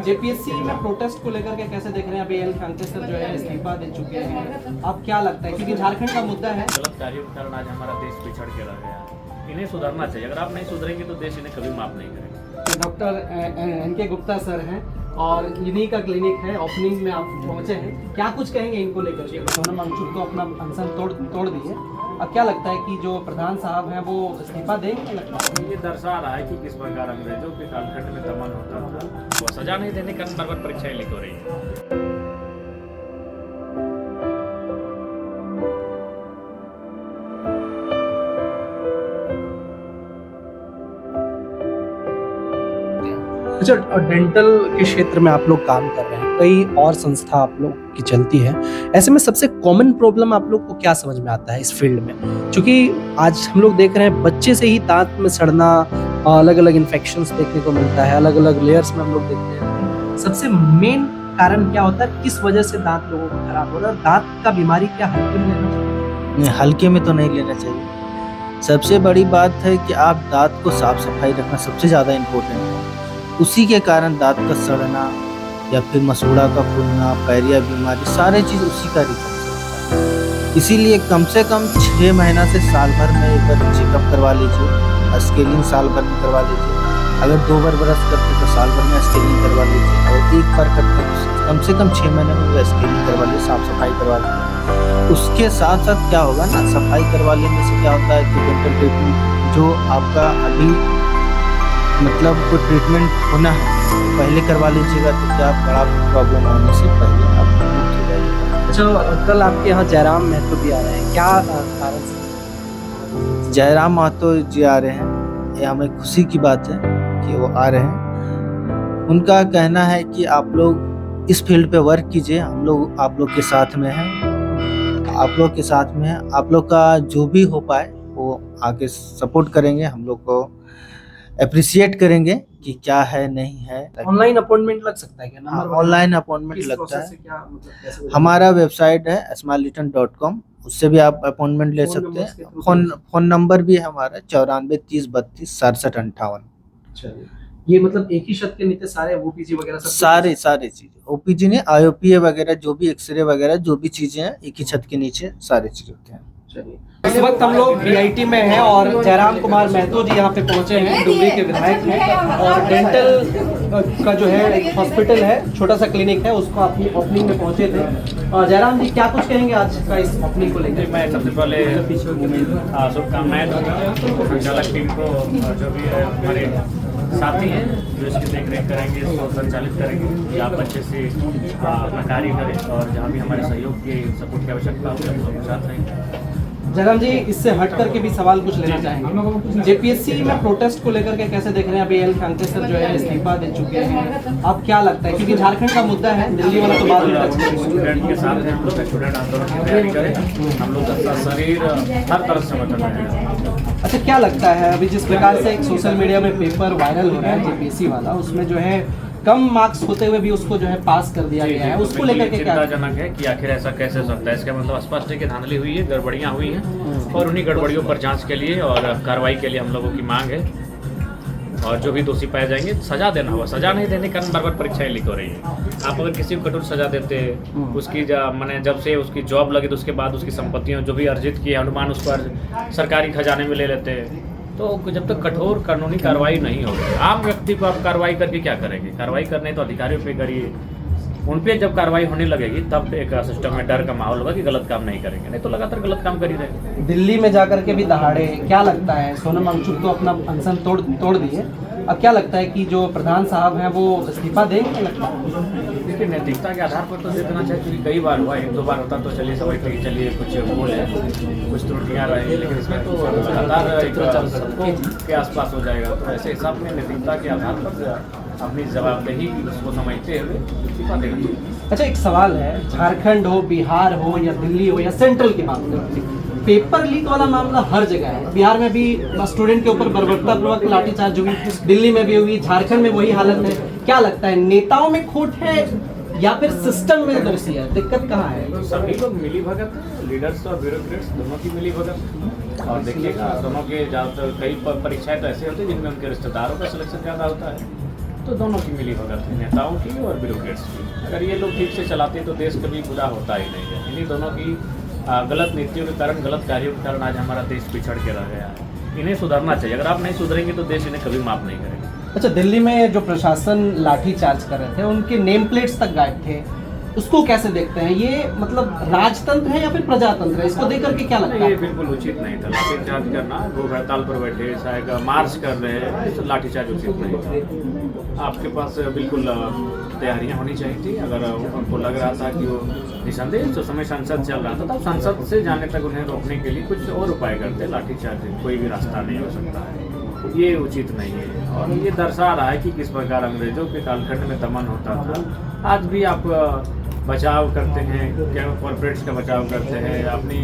JPSC में protest को लेकर के कैसे देख रहे हैं? अभी एल खंते सर जो है इस्तीफा दे चुके हैं, अब क्या लगता है, क्योंकि झारखंड का मुद्दा है। गलत कार्यों के कारण आज हमारा देश पिछड़ के रह गया। इन्हें सुधरना चाहिए। अगर आप नहीं सुधरेंगे तो देश इन्हें कभी माफ नहीं करेगा। Doctor NK. गुप्ता सर हैं और इन्हीं का क्लिनिक है, ओपनिंग में आप पहुंचे हैं, क्या कुछ कहेंगे इनको लेकर के? सोनम वांगचुक तो अपना अनशन तोड़ दिए, अब क्या लगता है कि जो प्रधान साहब हैं वो इस्तीफा देंगे? लगता है ये दर्शा रहा है कि किस प्रकार अंग्रेजों के कालखंड में दमन होता था, वो सजा नहीं देने का बराबर परीक्षाएं लिख हो रही है। अच्छा, डेंटल के क्षेत्र में आप लोग काम कर रहे हैं, कई और संस्था आप लोग की चलती है, ऐसे में सबसे कॉमन प्रॉब्लम आप लोग को क्या समझ में आता है इस फील्ड में? क्योंकि आज हम लोग देख रहे हैं बच्चे से ही दांत में सड़ना, अलग अलग इन्फेक्शंस देखने को मिलता है, अलग अलग लेयर्स में हम लोग देखते हैं। सबसे मेन कारण क्या होता है, किस वजह से दांत लोगों को खराब हो रहा है? दांत का बीमारी क्या हल्के में लेना चाहिए? नहीं, हल्के में तो नहीं लेना चाहिए। सबसे बड़ी बात है कि आप दांत को साफ सफाई रखना सबसे ज़्यादा इम्पोर्टेंट है। उसी के कारण दांत का सड़ना या फिर मसूड़ा का फूलना, पैरिया बीमारी, सारे चीज़ उसी का रीजन से होता है। इसीलिए कम से कम 6 महीना से साल भर में एक बार चेकअप करवा लीजिए। स्केलिंग साल भर में करवा लीजिए। अगर 2 बार ब्रश करते तो साल भर में स्केलिंग करवा लीजिए। और 1 बार करते तो कम से कम 6 महीने में स्केलिंग करवा लीजिए, साफ सफाई करवा लीजिए। उसके साथ साथ क्या होगा ना, सफाई करवा लेने से क्या होता है कि डेंटल ट्रीटमेंट जो आपका अभी मतलब कोई ट्रीटमेंट होना है पहले करवा लीजिएगा, तो क्या बड़ा प्रॉब्लम होने से पहले आप मुक्त हो जाइएगा। अच्छा, कल आपके यहाँ जयराम महतो भी आ रहे हैं, क्या कारण से? जयराम महतो जी आ रहे हैं, ये हमें खुशी की बात है कि वो आ रहे हैं। उनका कहना है कि आप लोग इस फील्ड पे वर्क कीजिए, हम लोग आप लोग के साथ में हैं, आप लोग के साथ में हैं। आप लोग का जो भी हो पाए वो आगे सपोर्ट करेंगे, हम लोग को अप्रिशिएट करेंगे कि क्या है नहीं है। ऑनलाइन अपॉइंटमेंट लग सकता है क्या? ऑनलाइन अपॉइंटमेंट किस लगता प्रोसेस है। से क्या मतलब कैसे? हमारा वेबसाइट है smilereturn.com, उससे भी आप अपॉइंटमेंट ले फोन सकते नंबर्स के हैं। थ्रू फोन नंबर भी है हमारा 94 30 32 67 58। अच्छा, ये मतलब एक ही छत के नीचे सारे ओपीजी वगैरह सब सारे चीजें ओपीजी ने आईओपीए वगैरह जो भी एक्सरे वगैरह जो भी चीजें हैं एक ही छत के नीचे सारे चीज होते हैं। चलिए, इस वक्त हम लोग बीआईटी में हैं और जयराम कुमार महतो जी यहाँ पे पहुंचे हैं, डुमरी के विधायक हैं, और डेंटल का जो है एक हॉस्पिटल है, छोटा सा क्लिनिक है, उसको अपनी ओपनिंग में पहुंचे थे। और जयराम जी क्या कुछ कहेंगे आज का इस ओपनिंग को लेकर? मैं सबसे पहले शुभकामनाएं दूंगा संचालक टीम को, और जो भी हमारे साथी हैं जो इसकी देख रेख करेंगे, इसको संचालित करेंगे, कि आप अच्छे से अपना कार्य करें और जहाँ भी हमारे सहयोग की सपोर्ट की आवश्यकता हो हम लोग साथ रहेंगे। जयराम जी, इससे हट करके भी सवाल कुछ लेना चाहेंगे। जेपीएससी में प्रोटेस्ट को लेकर के कैसे देख रहे हैं? अभी एल खंते सर जो है इस्तीफा दे चुके हैं, अब क्या लगता है, क्योंकि झारखंड का मुद्दा है, दिल्ली वाला तो बाद में। स्टूडेंट के साथ हैं हम लोग, स्टूडेंट आंदोलन की तैयारी करें, हम लोग का शरीर हर तरफ से बदल रहेगा। अच्छा, क्या लगता है अभी जिस प्रकार से एक सोशल मीडिया में पेपर वायरल हो रहा है जेपीएससी वाला, उसमें जो है कम मार्क्स होते हुए भी उसको जो है पास कर दिया गया है, उसको लेकर के क्या? चिंताजनक है कि आखिर ऐसा कैसे हो सकता है। इसका मतलब स्पष्ट है कि धांधली हुई है, गड़बड़ियां हुई हैं, और उन्हीं गड़बड़ियों पर जांच के लिए और कार्रवाई के लिए हम लोगों की मांग है। और जो भी दोषी पाए जाएंगे सजा देना होगा, सजा नहीं देने का बार बार परीक्षाएं लिख हो रही है। आप अगर किसी को कठोर सजा देते, उसकी मैंने जब से उसकी जॉब लगी तो उसके बाद उसकी संपत्तियों जो भी अर्जित की है अनुमान उस पर सरकारी खजाने में ले लेते, तो जब तक कठोर कानूनी कार्रवाई नहीं होगी, आम व्यक्ति को आप कार्रवाई करके क्या करेंगे? कार्रवाई करने तो अधिकारियों पे करिए, उन पे जब कार्रवाई होने लगेगी तब एक सिस्टम में डर का माहौल होगा कि गलत काम नहीं करेंगे, नहीं तो लगातार गलत काम कर ही रहेंगे। दिल्ली में जाकर के भी दहाड़े, क्या लगता है? सोनम वांगचुक तो अपना अनशन तोड़ दिए, अब क्या लगता है कि जो प्रधान साहब हैं वो इस्तीफा देंगे? लगता है देखिए, नैतिकता के आधार पर तो दे देना चाहिए, क्योंकि कई बार हुआ, 1-2 बार होता तो चलिए समझते कि चलिए कुछ भूल है, कुछ त्रुटियाँ रही, लेकिन इसमें तो लगातार एक सबको के आसपास हो जाएगा। तो ऐसे हिसाब में नैतिकता के आधार पर अपनी जवाबदेही उसको समझते हुए इस्तीफा देना। अच्छा, एक सवाल है, झारखंड हो, बिहार हो या दिल्ली हो या सेंट्रल की बात करें, पेपर लीक वाला मामला हर जगह है। बिहार में भी स्टूडेंट के ऊपर बर्बरतापूर्वक लाठीचार्ज हुई, दिल्ली में भी हुई, झारखंड में वही हालत है। क्या लगता है, नेताओं में खोट है या फिर सिस्टम में दोषी है? दिक्कत कहाँ है? तो सभी लोग मिली भगत, लीडर्स और ब्यूरोक्रेट्स दोनों की मिली भगत। और देखिएगा दोनों के ज़्यादातर कई परीक्षाएं तो ऐसे होती हैं जिनमें उनके रिश्तेदारों का सिलेक्शन ज़्यादा होता है, तो दोनों की मिली भगत है, नेताओं की और ब्यूरोक्रेट्स की। अगर ये लोग ठीक से चलाते तो देश कभी बुरा होता ही नहीं है। इन्हीं दोनों की गलत नीतियों के कारण, गलत कार्यों के कारण आज हमारा देश पिछड़ के रह गया है। इन्हें सुधरना चाहिए। अगर आप नहीं सुधरेंगे तो देश इन्हें कभी माफ़ नहीं करेगा। अच्छा, दिल्ली में जो प्रशासन लाठी चार्ज कर रहे थे, उनके नेम प्लेट्स तक गायब थे, उसको कैसे देखते हैं? ये मतलब राजतंत्र है या फिर प्रजातंत्र है? इसको देख करके क्या लगता ये है? बिल्कुल उचित नहीं था लाठीचार्ज करना। लोग हड़ताल पर बैठे, शायद मार्च कर रहे हैं, तो लाठीचार्ज उचित नहीं था। आपके पास बिल्कुल तैयारियां होनी चाहिए थी। अगर उनको लग रहा था कि वो निसंदेह तो समय संसद चल रहा था, तब संसद से जाने तक उन्हें रोकने के लिए कुछ और उपाय करते। लाठीचार्ज कोई भी रास्ता नहीं हो सकता है, ये उचित नहीं है। और ये दर्शा रहा है कि किस प्रकार अंग्रेजों के कालखंड में दमन होता था। आज भी आप बचाव करते हैं, क्या कॉर्पोरेट्स का बचाव करते हैं, अपनी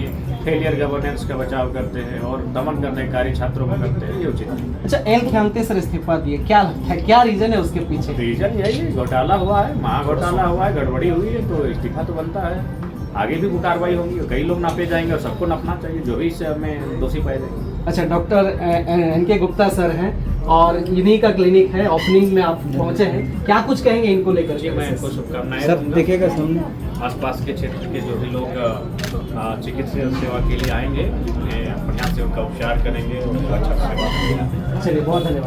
फेलियर गवर्नेंस का बचाव करते हैं और दमन करने कार्य छात्रों को करते हैं, ये उचित नहीं। अच्छा, एल खियांते सर इस्तीफा दिए, क्या लगता है, क्या रीजन है उसके पीछे? रीजन यही है, घोटाला हुआ है, महा घोटाला हुआ है, गड़बड़ी हुई है, तो इस्तीफा तो बनता है। आगे भी वो कार्रवाई होगी, कई लोग नापे जाएंगे और सबको नापना चाहिए, जो भी इससे हमें दोषी पाए जाएंगे। अच्छा, डॉक्टर NK गुप्ता सर हैं और इन्हीं का क्लिनिक है, ओपनिंग में आप पहुंचे हैं, क्या कुछ कहेंगे इनको लेकर? जी, मैं इनको शुभकामनाएं सब दूंगा। देखेगा सामने। आसपास के क्षेत्र के जो भी लोग चिकित्सा सेवा के लिए आएंगे, उन्हें बढ़िया से उनका उपचार करेंगे और अच्छा सेवा करेंगे। चलिए, बहुत धन्यवाद।